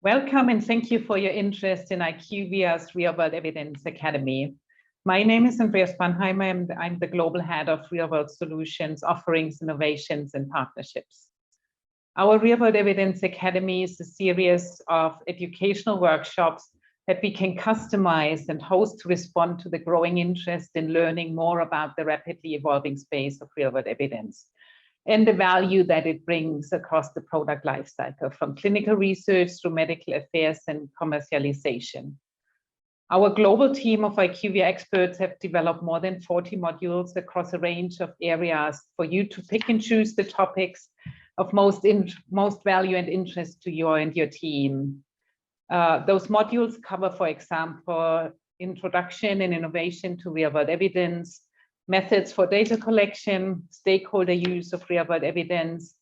Welcome and thank you for your interest in IQVIA's Real-World Evidence Academy. My name is Andrea Spannheimer and I'm the Global Head of Real-World Solutions, Offerings, Innovations and Partnerships. Our Real-World Evidence Academy is a series of educational workshops that we can customize and host to respond to the growing interest in learning more about the rapidly evolving space of real-world evidence and the value that it brings across the product lifecycle, from clinical research through medical affairs and commercialization. Our global team of IQVIA experts have developed more than 40 modules across a range of areas for you to pick and choose the topics of most value and interest to you and your team. Those modules cover, for example, introduction and innovation to real-world evidence, methods for data collection, stakeholder use of real-world evidence,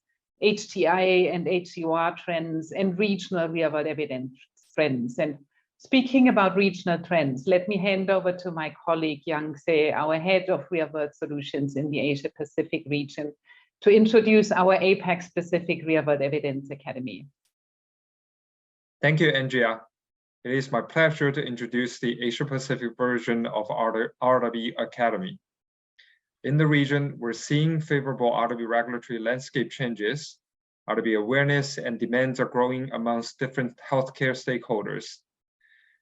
HTIA and HEOR trends, and regional real-world evidence trends. And speaking about regional trends, let me hand over to my colleague, Yang Se, our head of real-world solutions in the Asia-Pacific region, to introduce our APAC-specific Real-World Evidence Academy. Thank you, Andrea. It is my pleasure to introduce the Asia-Pacific version of our RWE Academy. In the region, we're seeing favorable RWE regulatory landscape changes. RWE awareness and demands are growing amongst different healthcare stakeholders.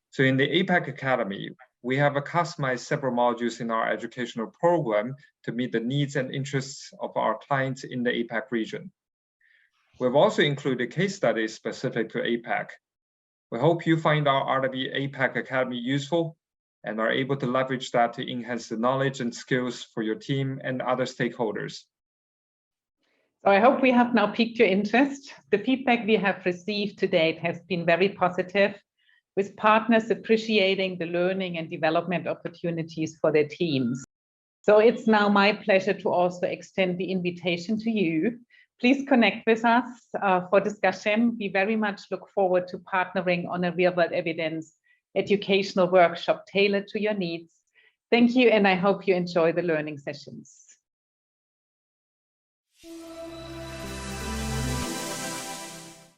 So in the APAC Academy, we have customized several modules in our educational program to meet the needs and interests of our clients in the APAC region. We've also included case studies specific to APAC. We hope you find our RWE APAC Academy useful and are able to leverage that to enhance the knowledge and skills for your team and other stakeholders. So I hope we have now piqued your interest. The feedback we have received to date has been very positive, with partners appreciating the learning and development opportunities for their teams. So it's now my pleasure to also extend the invitation to you. Please connect with us for discussion. We very much look forward to partnering on a real-world evidence educational workshop tailored to your needs. Thank you, and I hope you enjoy the learning sessions.